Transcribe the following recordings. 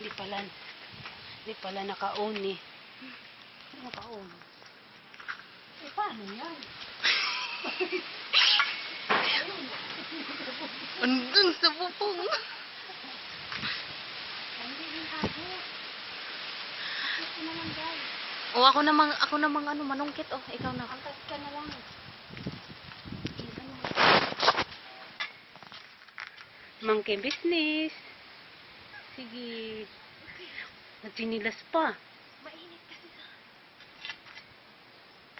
Di pala naka-on eh. Naka-on. Eh, paano yan? Andun sa bubong. Hindi din ako. Ako naman guys. O ako namang ano, manungkit. Oh, ikaw na. Angkat ka na lang. Monkey business. Sige. Nagsinilas pa. Mainit kasi sa...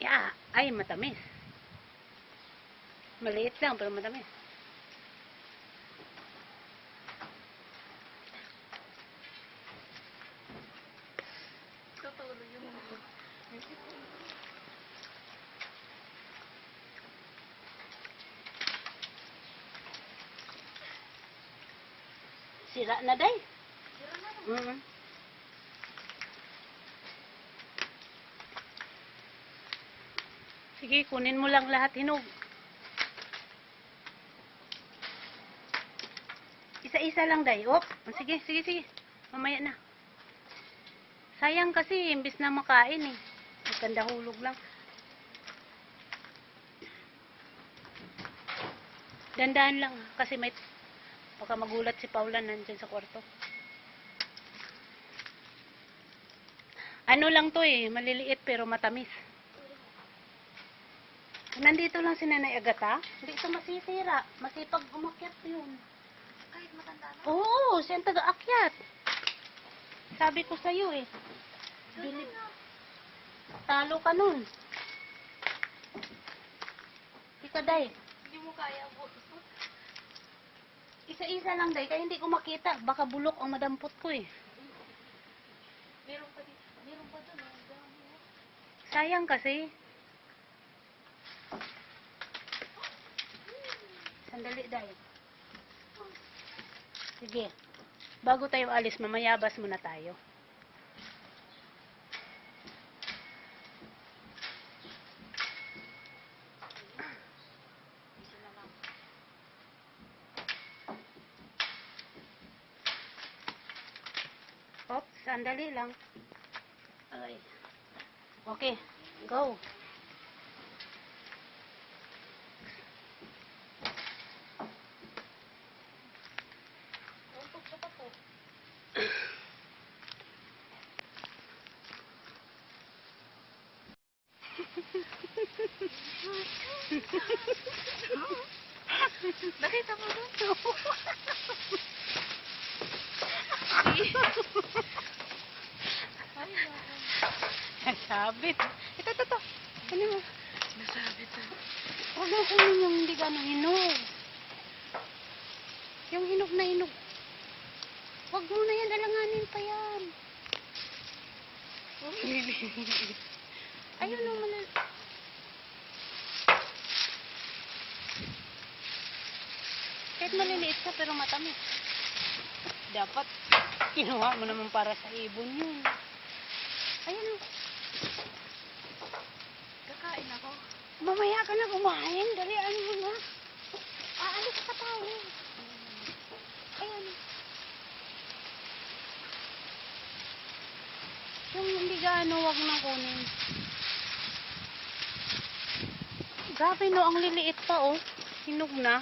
Yeah. Ay, matamis. Maliit lang, pero matamis. Tutulo yung... Sira na, day. Sira na lang. Mm-hmm. Sige, kunin mo lang lahat hinog. Isa-isa lang, day. Op. Sige. Mamaya na. Sayang kasi, imbis na makain eh. Maganda hulog lang. Dandahan lang, kasi may... Baka magulat si Paula nandyan sa kwarto. Ano lang to eh, maliliit pero matamis. Nandito lang si Nanay Agata. Hindi ito masisira. Masipag umakyat yun. Kahit matanda na. Oo, siya ang taga-akyat. Sabi ko sa'yo eh. Ganun na. Talo ka nun. Ika, day. Hindi mo kaya po. Isa-isa lang, day. Kaya hindi ko makita. Baka bulok ang madampot ko eh. Meron pa dito. Meron pa doon. Ang dami. Sayang kasi. Sandali, day. Sige. Bago tayo alis, mamayabas muna tayo. Oops, sandali lang. Ay. Okay, go. Tuntok siya pa po. Nakita mo doon? Ay, naku. Nasabit. Ito. Ano mo? Nasabi to. Huwag mo kunin yung hindi gano'ng hinog. Yung hinog na hinog. Huwag mo na yan, alanganin pa yan. Ayun o, malal... Kahit maliliit ka pero matamis. Dapat, kinuha mo naman para sa ibon yun. Ayun o. Kakain ako. Mamaya ka na kumain. Dalian mo na. Aalis ka tayo. Ayan. Yung hindi gaano, wag nang kunin. Grabe no, ang liliit pa oh. Hinog na.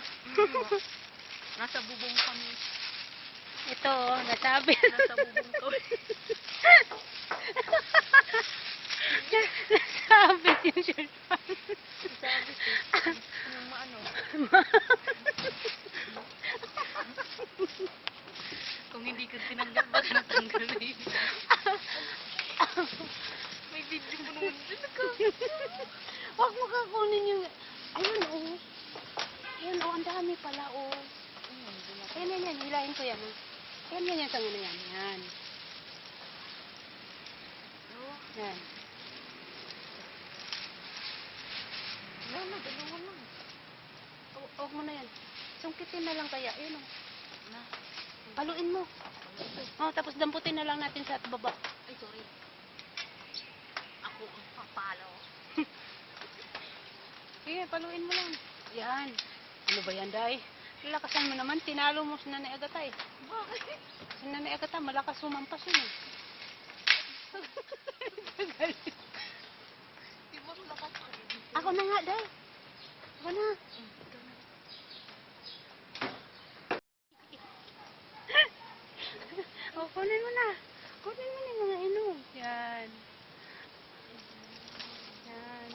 Nasa bubong kami. Ito oh, nasabi. Nasa bubong kami. Nasabi yung shirt pa. Sabi ko, yung maano. Kung hindi ka tinanggal, baka natanggal na yun. May video mo naman dyan. Wag mo kakunin yung... Ayun oh. Ayun oh, ang dami pala oh. Ayan. Hilahin ko yan. Yan. Sa mga yan. Yan. Yan. Wala na, dalawa lang. Huwag mo na yan. Sungkitin na lang kaya. Ayun oh. Na. Paluin mo. Oh, tapos damputin na lang natin sa baba. Ay, sorry. Ako ang papalaw. Sige, paluin mo lang. Yan. Ano ba yan, day? Lakasan mo naman, tinalo mo si Nanay Agata eh. Bakit? Si Nanay Agata, malakas sumampas yun eh. Di ba lakas ko rin? Ako na nga, Day. Ako na. O, kunin mo na. Kunin mo na yung mga inom. Yan. Yan.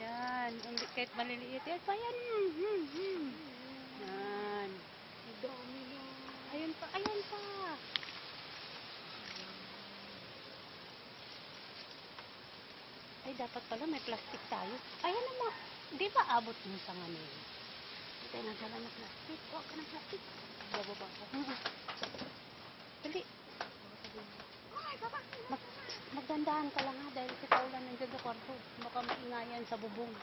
Yan. Hindi kahit maliliit. Yan pa yan. Yan. Ang dami na. Ayun pa. Ayan pa. Ay, dapat pala may plastic tayo. Ayan naman. Di ba abot mo sa ngayon? Hindi tayo nagdala ng plastic. Huwag ka ng plastic. Bababa ko. Dali. Magdandahan ka lang ha dahil si Paula nandiyan sa kwarto. Baka maingayan sa bubong.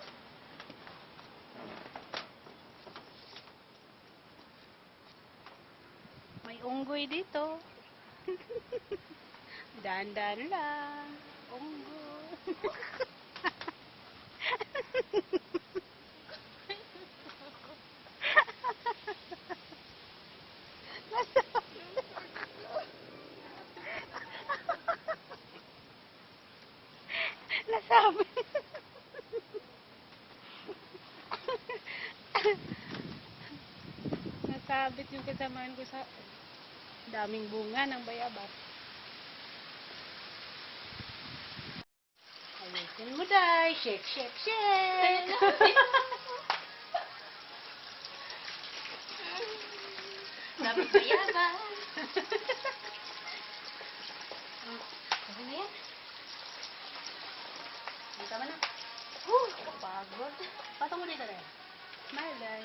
May unggoy dito. Dandan lang. Unggoy. Nasabi. Nasabit yung kasamaan ko sa daming bunga ng bayabas. Ayusin mo, Day. Shake, shake, shake. Dami bayaban. Sabi na yan. Tama na. Kapagod. Patong mo dito, Day. Smile, Day.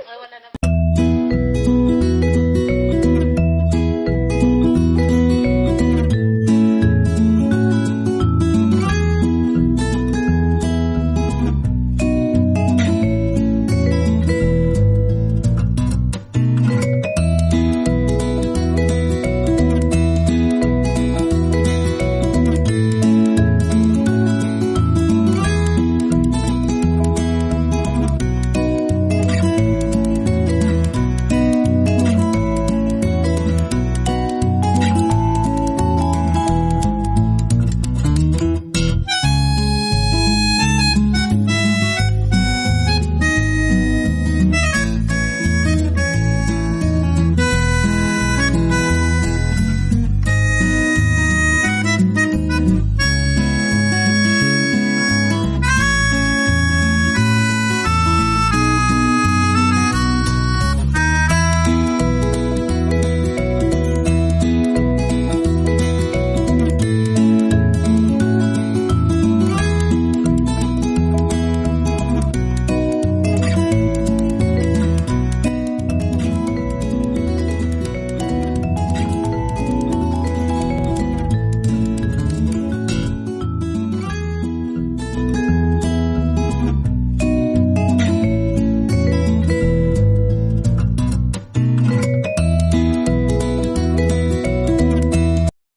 Ay, wala na.